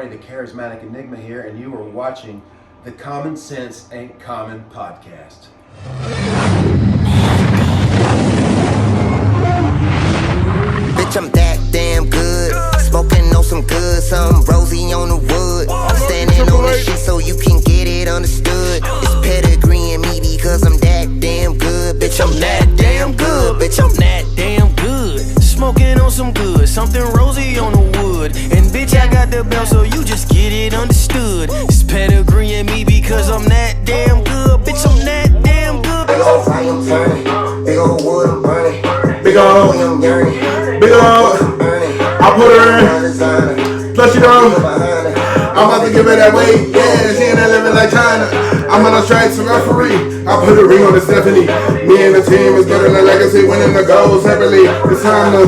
Barney, the charismatic enigma here, and you are watching the Common Sense Ain't Common podcast. Bitch, I'm that damn good. Smoking on some good, some rosy on the wood. Standing on the shit so you can get it understood. It's pedigree in me because I'm that damn good. Bitch, I'm that damn good. Bitch, I'm that damn good. Smoking on some good, something rosy on the wood. And bitch, I got the belt so you just get it understood. It's pedigree in me because I'm that damn good. Bitch, I'm that damn good. Big old fire, I'm turning. Big old wood, I'm burning. Big old, I'm yearning. big old, I put her in, plus you know, I'm about to give her that weight, yeah, she ain't that living like China, I'm on a strike, some referee, I put a ring on the Stephanie, me and the team is building a legacy, winning the gold separately, it's time to,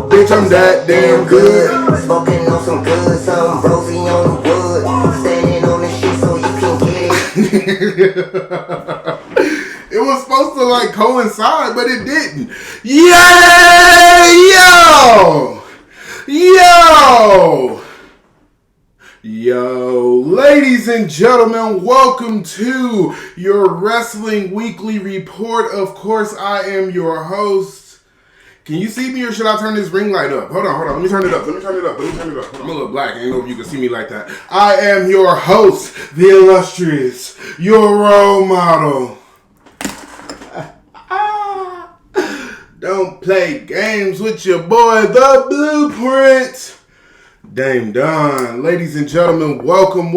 bitch, I'm that damn good, Smoking on some good, some rosy on the wood. Standing on the shit so you can get it. It was supposed to like coincide, but it didn't. Yo, ladies and gentlemen, welcome to your Wrestling Weekly Report. Of course, I am your host. Can you see me or should I turn this ring light up? Hold on. Let me turn it up. I'm a little black. I ain't know if you can see me like that. I am your host, the illustrious, your role model. Don't play games with your boy, the Blueprint. Dame Don. Ladies and gentlemen, welcome.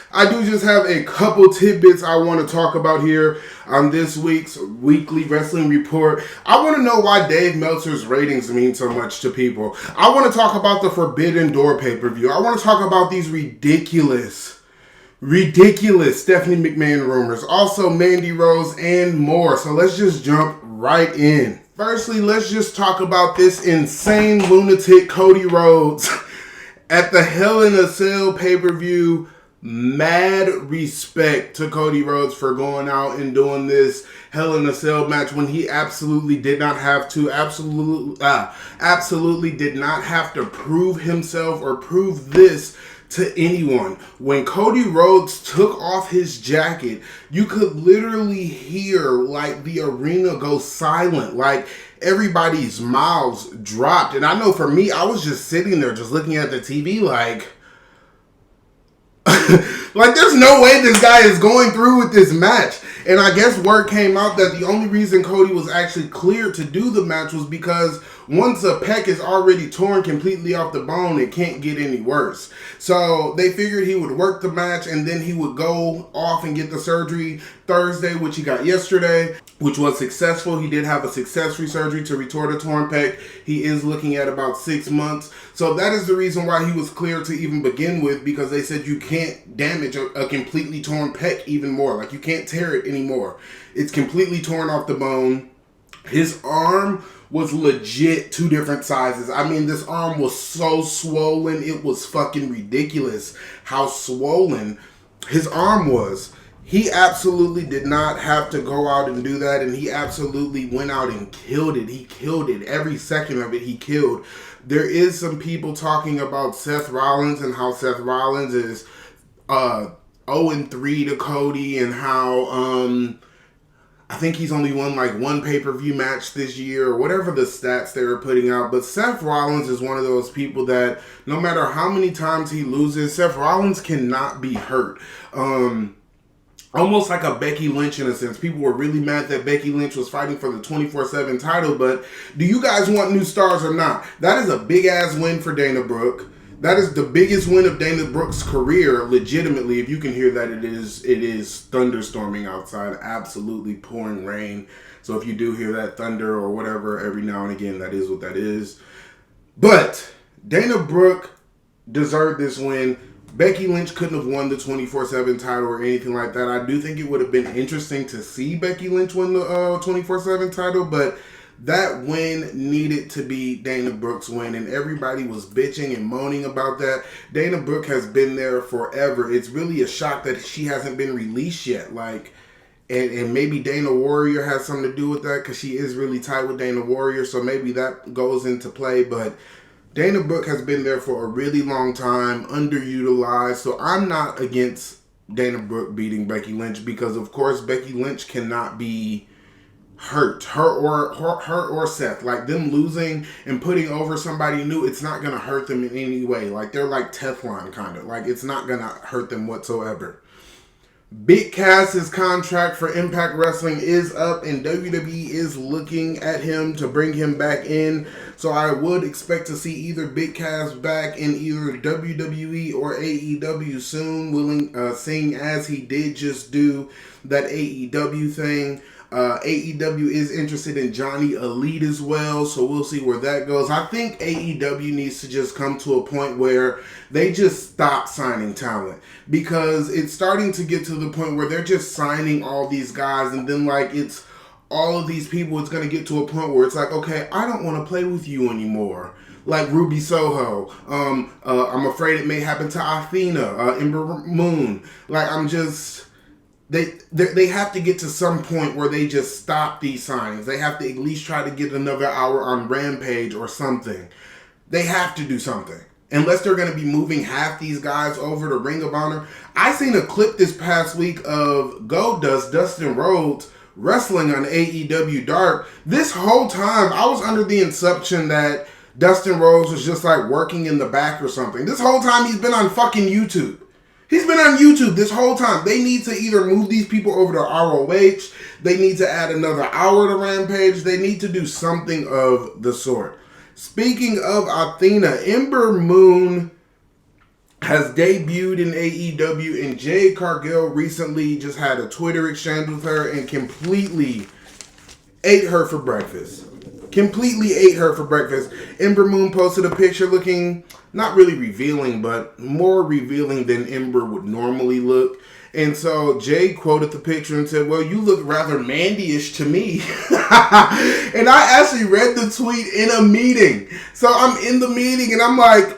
I do just have a couple tidbits I want to talk about here on this week's Weekly Wrestling Report. I want to know why Dave Meltzer's ratings mean so much to people. I want to talk about the Forbidden Door pay-per-view. I want to talk about these ridiculous Stephanie McMahon rumors. Also, Mandy Rose and more. So let's just jump right in. Firstly, let's just talk about this insane lunatic Cody Rhodes at the Hell in a Cell pay-per-view. Mad respect to Cody Rhodes for going out and doing this Hell in a Cell match when he absolutely did not have to, absolutely did not have to prove himself or prove this to anyone. When Cody Rhodes took off his jacket, you could literally hear like the arena go silent, like everybody's mouths dropped. And I know for me, I was just sitting there just looking at the TV like like there's no way this guy is going through with this match. And I guess word came out that the only reason Cody was actually cleared to do the match was because once a pec is already torn completely off the bone, it can't get any worse. So they figured he would work the match and then he would go off and get the surgery Thursday, which he got yesterday, which was successful. He did have a success-free surgery to retort a torn pec. He is looking at about 6 months. So that is the reason why he was cleared to even begin with, because they said you can't damage a completely torn pec even more. Like you can't tear it anymore. It's completely torn off the bone. His arm was legit 2 different sizes. I mean, this arm was so swollen. It was fucking ridiculous how swollen his arm was. He absolutely did not have to go out and do that, and he absolutely went out and killed it. He killed it. Every second of it, he killed. There is some people talking about Seth Rollins and how Seth Rollins is 0-3 to Cody, and how I think he's only won like 1 pay-per-view match this year, or whatever the stats they were putting out. But Seth Rollins is one of those people that no matter how many times he loses, Seth Rollins cannot be hurt. Almost like a Becky Lynch in a sense. People were really mad that Becky Lynch was fighting for the 24/7 title, but do you guys want new stars or not? That is a big-ass win for Dana Brooke. That is the biggest win of Dana Brooke's career, legitimately. If you can hear that, it is thunderstorming outside, absolutely pouring rain. So if you do hear that thunder or whatever every now and again, that is what that is. But Dana Brooke deserved this win. Becky Lynch couldn't have won the 24/7 title or anything like that. I do think it would have been interesting to see Becky Lynch win the 24/7 title, but that win needed to be Dana Brooke's win, and everybody was bitching and moaning about that. Dana Brooke has been there forever. It's really a shock that she hasn't been released yet. Like, And maybe Dana Warrior has something to do with that because she is really tight with Dana Warrior. So maybe that goes into play. But Dana Brooke has been there for a really long time, underutilized. So I'm not against Dana Brooke beating Becky Lynch because, of course, Becky Lynch cannot be hurt. Her or Seth. Like, them losing and putting over somebody new, it's not going to hurt them in any way. Like, they're like Teflon, kind of. Like, it's not going to hurt them whatsoever. Big Cass's contract for Impact Wrestling is up, and WWE is looking at him to bring him back in. So I would expect to see either Big Cass back in either WWE or AEW soon, seeing as he did just do that AEW thing. AEW is interested in Johnny Elite as well, so we'll see where that goes. I think AEW needs to just come to a point where they just stop signing talent, because it's starting to get to the point where they're just signing all these guys, and then like it's all of these people. It's going to get to a point where it's like, okay, I don't want to play with you anymore. Like Ruby Soho. I'm afraid it may happen to Athena, Ember Moon. Like, I'm just... They have to get to some point where they just stop these signings. They have to at least try to get another hour on Rampage or something. They have to do something. Unless they're going to be moving half these guys over to Ring of Honor. I seen a clip this past week of Goldust, Dustin Rhodes, wrestling on AEW Dark. This whole time, I was under the assumption that Dustin Rhodes was just like working in the back or something. This whole time, he's been on fucking YouTube. He's been on YouTube this whole time. They need to either move these people over to ROH. They need to add another hour to Rampage. They need to do something of the sort. Speaking of Athena, Ember Moon has debuted in AEW, and Jade Cargill recently just had a Twitter exchange with her and completely ate her for breakfast. Ember Moon posted a picture looking not really revealing, but more revealing than Ember would normally look. And so Jade quoted the picture and said, well, you look rather Mandy-ish to me. And I actually read the tweet in a meeting. So I'm in the meeting and I'm like,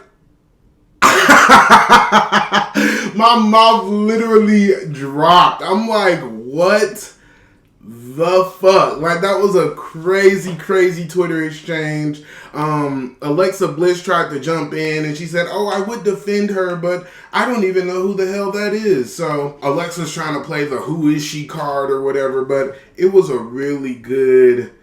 my mouth literally dropped. I'm like, what the fuck? Like, that was a crazy Twitter exchange. Alexa Bliss tried to jump in and she said, oh, I would defend her, but I don't even know who the hell that is. So Alexa's trying to play the who is she card or whatever, but it was a really good,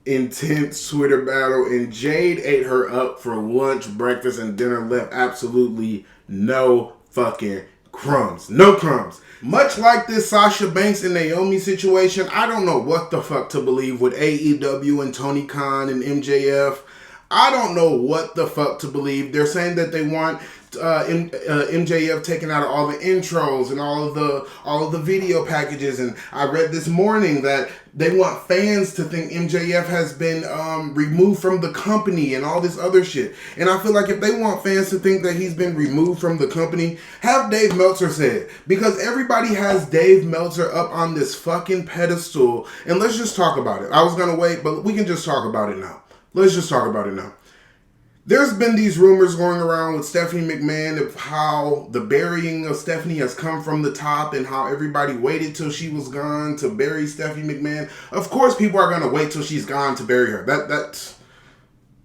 intense Twitter battle, and Jade ate her up for lunch, breakfast, and dinner, left absolutely no fucking crumbs. No crumbs. Much like this Sasha Banks and Naomi situation, I don't know what the fuck to believe with AEW and Tony Khan and MJF. I don't know what the fuck to believe. They're saying that they want MJF taken out of all the intros and all of the video packages, and I read this morning that they want fans to think MJF has been removed from the company and all this other shit. And I feel like if they want fans to think that he's been removed from the company, have Dave Meltzer say it. Because everybody has Dave Meltzer up on this fucking pedestal. And let's just talk about it. I was going to wait, but we can just talk about it now. Let's just talk about it now. There's been these rumors going around with Stephanie McMahon of how the burying of Stephanie has come from the top and how everybody waited till she was gone to bury Stephanie McMahon. Of course, people are going to wait till she's gone to bury her. That's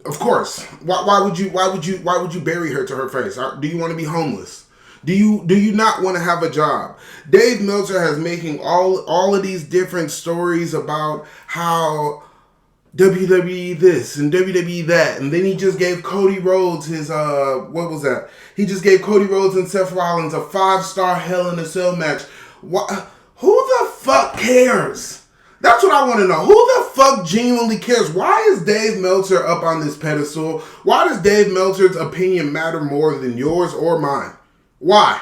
of course. Why would you bury her to her face? Do you want to be homeless? Do you not want to have a job? Dave Meltzer has making all of these different stories about how WWE this and WWE that, and then he just gave Cody Rhodes his what was that? He just gave Cody Rhodes and Seth Rollins a 5-star Hell in a Cell match. What? Who the fuck cares? That's what I want to know. Who the fuck genuinely cares? Why is Dave Meltzer up on this pedestal? Why does Dave Meltzer's opinion matter more than yours or mine? Why?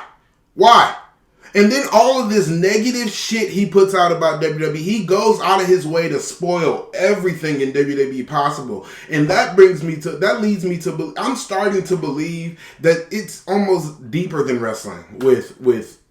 And then all of this negative shit he puts out about WWE, he goes out of his way to spoil everything in WWE possible. And that leads me to, I'm starting to believe that it's almost deeper than wrestling with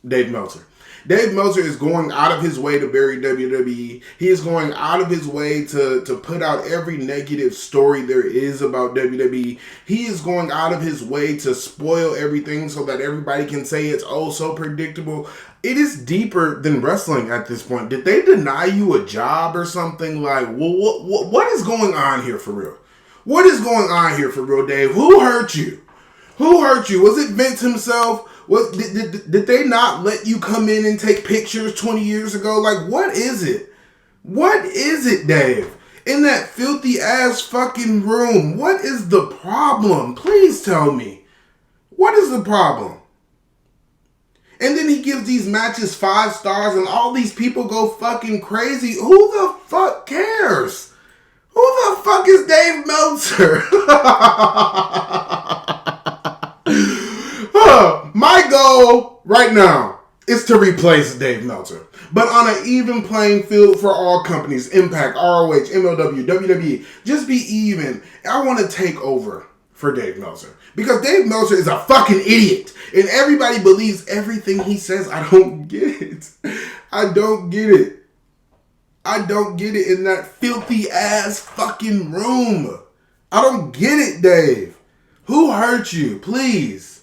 Dave Meltzer. Dave Meltzer is going out of his way to bury WWE. He is going out of his way to put out every negative story there is about WWE. He is going out of his way to spoil everything so that everybody can say it's oh so predictable. It is deeper than wrestling at this point. Did they deny you a job or something? Like, well, what is going on here for real? What is going on here for real, Dave? Who hurt you? Who hurt you? Was it Vince himself? What did they not let you come in and take pictures 20 years ago? Like, what is it? What is it, Dave? In that filthy ass fucking room, what is the problem? Please tell me. What is the problem? And then he gives these matches 5 stars and all these people go fucking crazy. Who the fuck cares? Who the fuck is Dave Meltzer? My goal right now is to replace Dave Meltzer. But on an even playing field for all companies, Impact, ROH, MLW, WWE, just be even. I want to take over for Dave Meltzer. Because Dave Meltzer is a fucking idiot. And everybody believes everything he says. I don't get it. I don't get it. I don't get it in that filthy ass fucking room. I don't get it, Dave. Who hurt you? Please.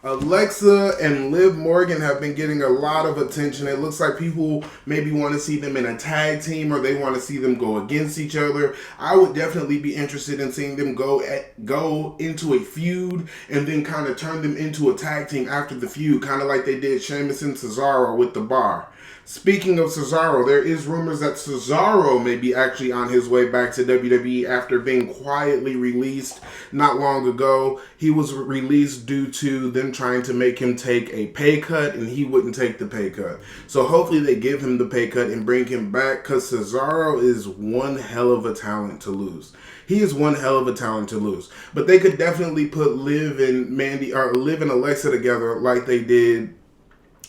Alexa and Liv Morgan have been getting a lot of attention. It looks like people maybe want to see them in a tag team or they want to see them go against each other. I would definitely be interested in seeing them go into a feud and then kind of turn them into a tag team after the feud, kind of like they did Sheamus and Cesaro with The Bar. Speaking of Cesaro, there is rumors that Cesaro may be actually on his way back to WWE after being quietly released not long ago. He was released due to them trying to make him take a pay cut, and he wouldn't take the pay cut. So hopefully they give him the pay cut and bring him back, because Cesaro is one hell of a talent to lose. He is one hell of a talent to lose. But they could definitely put Liv and Mandy, or Liv and Alexa together like they did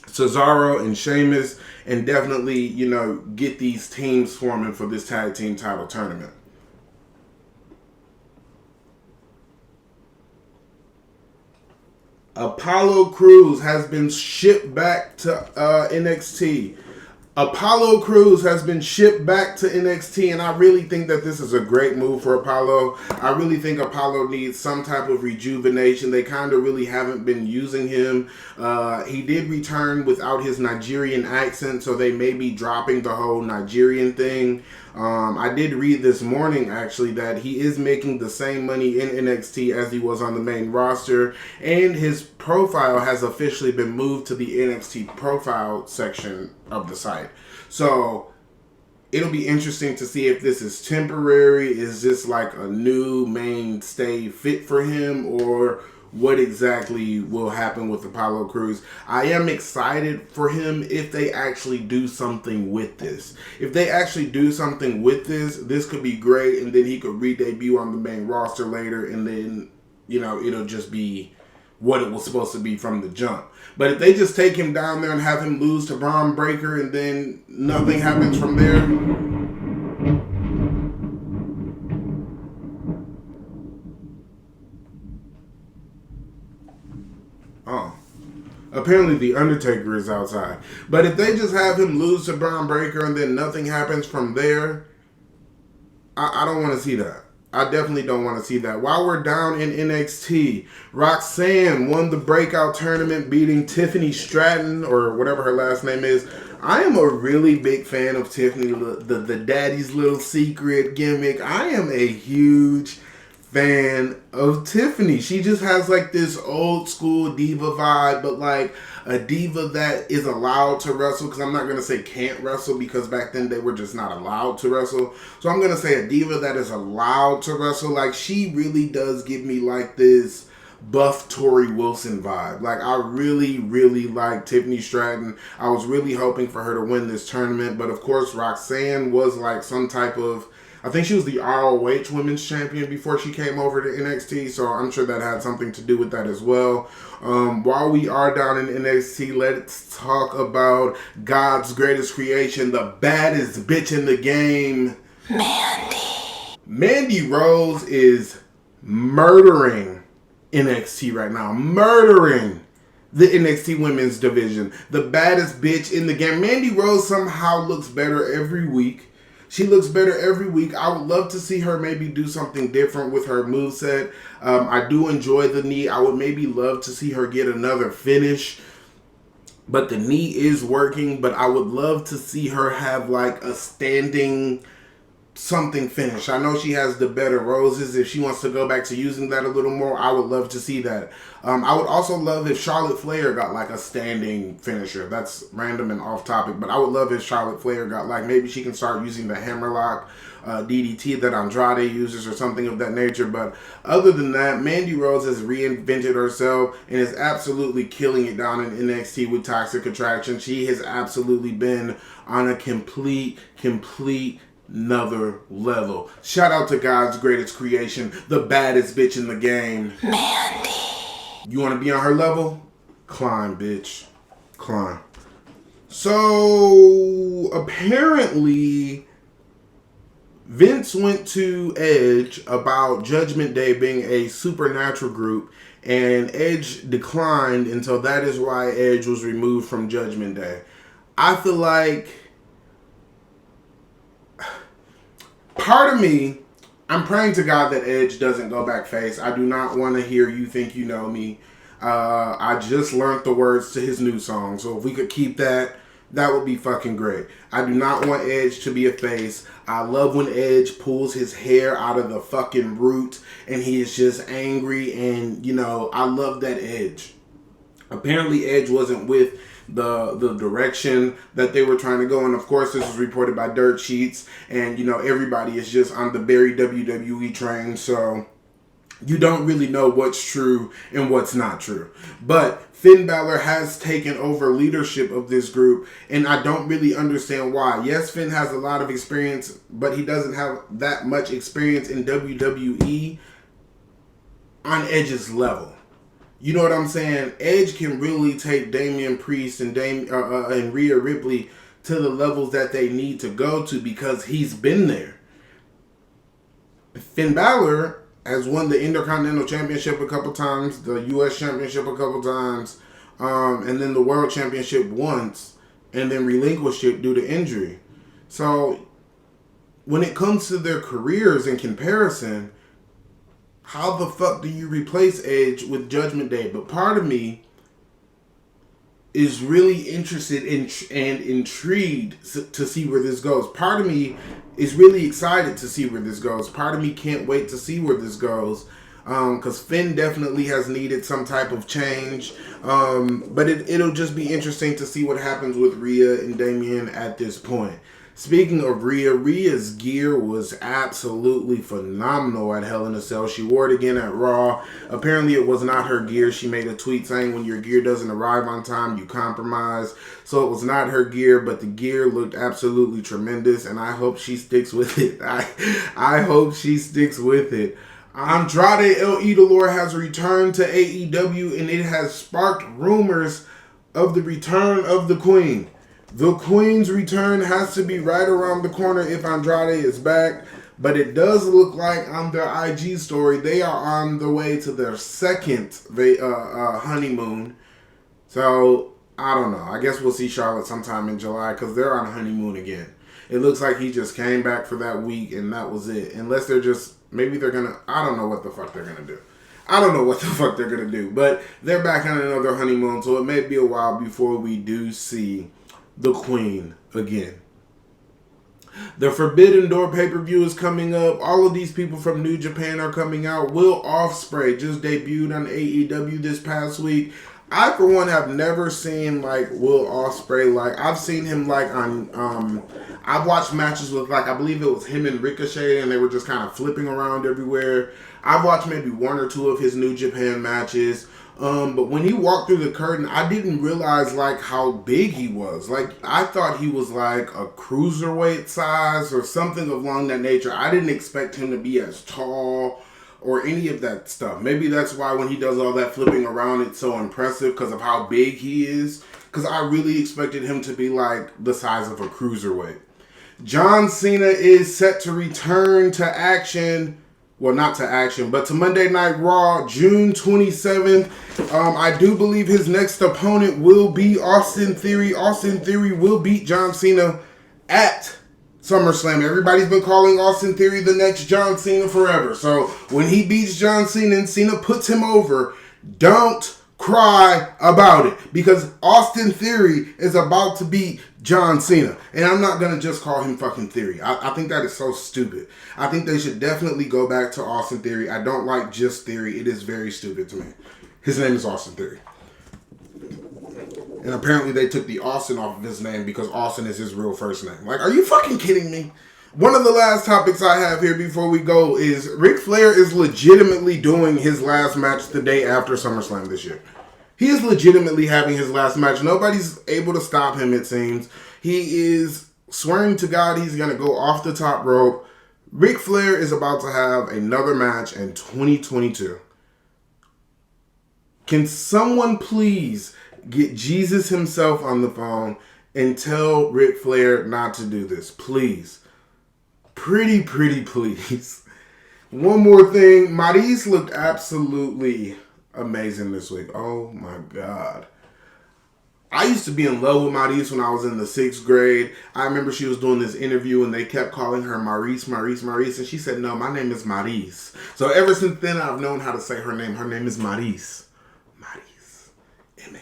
Cesaro and Sheamus, and definitely, you know, get these teams forming for this tag team title tournament. Apollo Cruz has been shipped back to NXT. Apollo Cruz has been shipped back to NXT, and I really think that this is a great move for Apollo. I really think Apollo needs some type of rejuvenation. They kind of really haven't been using him. He did return without his Nigerian accent, so they may be dropping the whole Nigerian thing. I did read this morning, actually, that he is making the same money in NXT as he was on the main roster, and his profile has officially been moved to the NXT profile section of the site. So it'll be interesting to see if this is temporary, is this like a new mainstay fit for him, or what exactly will happen with Apollo Cruz. I am excited for him if they actually do something with this. If they actually do something with this could be great, and then he could re-debut on the main roster later, and then, you know, it'll just be what it was supposed to be from the jump. But if they just take him down there and have him lose to Braun Breaker and then nothing happens from there, apparently the Undertaker is outside. But if they just have him lose to Braun Breaker and then nothing happens from there, I don't want to see that. I definitely don't want to see that. While we're down in NXT, Roxanne won the breakout tournament, beating Tiffany Stratton, or whatever her last name is. I am a really big fan of Tiffany, the daddy's little secret gimmick. I am a huge fan of Tiffany. She just has like this old school diva vibe, but like a diva that is allowed to wrestle, because I'm not going to say can't wrestle, because back then they were just not allowed to wrestle. So I'm going to say a diva that is allowed to wrestle. Like, she really does give me like this buff Tori Wilson vibe. Like, I really, really like Tiffany Stratton. I was really hoping for her to win this tournament, but of course Roxanne was like some type of, I think she was the ROH Women's Champion before she came over to NXT, so I'm sure that had something to do with that as well. While we are down in NXT, let's talk about God's greatest creation, the baddest bitch in the game, Mandy. Mandy Rose is murdering NXT right now. Murdering the NXT women's division. The baddest bitch in the game. Mandy Rose somehow looks better every week. She looks better every week. I would love to see her maybe do something different with her moveset. I do enjoy the knee. I would maybe love to see her get another finish. But the knee is working. But I would love to see her have like a standing something finish. I know she has the bed of roses. If she wants to go back to using that a little more, I would love to see that. I would also love if Charlotte Flair got like a standing finisher. That's random and off topic, but I would love if Charlotte Flair got like, maybe she can start using the hammerlock DDT that Andrade uses or something of that nature. But other than that, Mandy Rose has reinvented herself and is absolutely killing it down in NXT with Toxic Attraction. She has absolutely been on a complete another level. Shout out to God's greatest creation, the baddest bitch in the game, Mandy. You want to be on her level? Climb, bitch. Climb. So, apparently, Vince went to Edge about Judgment Day being a supernatural group, and Edge declined, and so that is why Edge was removed from Judgment Day. I feel like part of me, I'm praying to God that Edge doesn't go back face. I do not want to hear You Think You Know Me. I just learned the words to his new song, so if we could keep that, that would be fucking great. I do not want Edge to be a face. I love when Edge pulls his hair out of the fucking root and he is just angry, and, you know, I love that Edge. Apparently Edge wasn't with the direction that they were trying to go, and of course this was reported by Dirt Sheets, and you know, everybody is just on the very WWE train, so you don't really know what's true and what's not true. But Finn Balor has taken over leadership of this group, and I don't really understand why. Yes, Finn has a lot of experience, but he doesn't have that much experience in WWE on Edge's level. You know what I'm saying? Edge can really take Damian Priest and Rhea Ripley to the levels that they need to go to because he's been there. Finn Balor has won the Intercontinental Championship a couple times, the U.S. Championship a couple times, and then the World Championship once, and then relinquished it due to injury. So when it comes to their careers in comparison, how the fuck do you replace Edge with Judgment Day? But part of me is really interested in and intrigued to see where this goes. Part of me is really excited to see where this goes. Part of me can't wait to see where this goes. Because Finn definitely has needed some type of change. But it'll just be interesting to see what happens with Rhea and Damian at this point. Speaking of Rhea, Rhea's gear was absolutely phenomenal at Hell in a Cell. She wore it again at Raw. Apparently it was not her gear. She made a tweet saying when your gear doesn't arrive on time, you compromise. So it was not her gear, but the gear looked absolutely tremendous, and I hope she sticks with it. I hope she sticks with it. Andrade El Idolor has returned to AEW, and it has sparked rumors of the return of the Queen. The Queen's return has to be right around the corner if Andrade is back. But it does look like on their IG story, they are on the way to their second honeymoon. So, I don't know. I guess we'll see Charlotte sometime in July because they're on honeymoon again. It looks like he just came back for that week and that was it. Unless they're just, maybe they're going to, I don't know what the fuck they're going to do. I don't know what the fuck they're going to do. But they're back on another honeymoon, so it may be a while before we do see the Queen again. The Forbidden Door pay-per-view is coming up. All of these people from New Japan are coming out. Will Ospreay just debuted on AEW this past week. I, for one, have never seen, like, Will Ospreay. Like, I've seen him, like, on, I've watched matches with, like, I believe it was him and Ricochet, and they were just kind of flipping around everywhere. I've watched maybe one or two of his New Japan matches. But when he walked through the curtain, I didn't realize, like, how big he was. Like, I thought he was, like, a cruiserweight size or something along that nature. I didn't expect him to be as tall or any of that stuff. Maybe that's why when he does all that flipping around, it's so impressive because of how big he is. Because I really expected him to be, like, the size of a cruiserweight. John Cena is set to return to action well, not to action, but to Monday Night Raw, June 27th. I do believe his next opponent will be Austin Theory. Austin Theory will beat John Cena at SummerSlam. Everybody's been calling Austin Theory the next John Cena forever. So when he beats John Cena and Cena puts him over, don't cry about it, because Austin Theory is about to beat John Cena. And I'm not going to just call him fucking Theory. I think that is so stupid. I think they should definitely go back to Austin Theory. I don't like just Theory. It is very stupid to me. His name is Austin Theory. And apparently they took the Austin off of his name because Austin is his real first name. Like, are you fucking kidding me? One of the last topics I have here before we go is Ric Flair is legitimately doing his last match the day after SummerSlam this year. He is legitimately having his last match. Nobody's able to stop him, it seems. He is swearing to God he's going to go off the top rope. Ric Flair is about to have another match in 2022. Can someone please get Jesus himself on the phone and tell Ric Flair not to do this? Please. Pretty please. One more thing. Maryse looked absolutely amazing this week. Oh my God. I used to be in love with Maryse when I was in the 6th grade. I remember she was doing this interview and they kept calling her Maryse. And she said, no, my name is Maryse. So ever since then, I've known how to say her name. Her name is Maryse. Maryse. Maryse.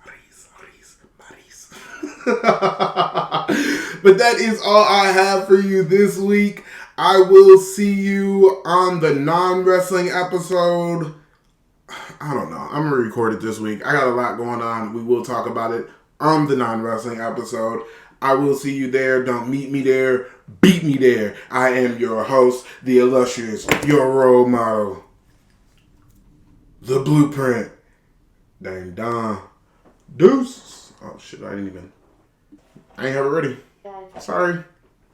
Maryse. Maryse. But that is all I have for you this week. I will see you on the non-wrestling episode. I don't know. I'm going to record it this week. I got a lot going on. We will talk about it on the non-wrestling episode. I will see you there. Don't meet me there. Beat me there. I am your host, the illustrious, your role model, the blueprint. Dang Don. Deuce. Oh shit, I ain't have it ready. Sorry.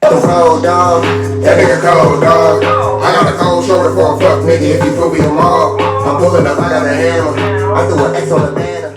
Cold dog, that nigga cold dog. I got a cold shoulder for a fuck nigga if you prove me tomorrow. I'm pulling up, I got a hammer. I threw an X on the banner.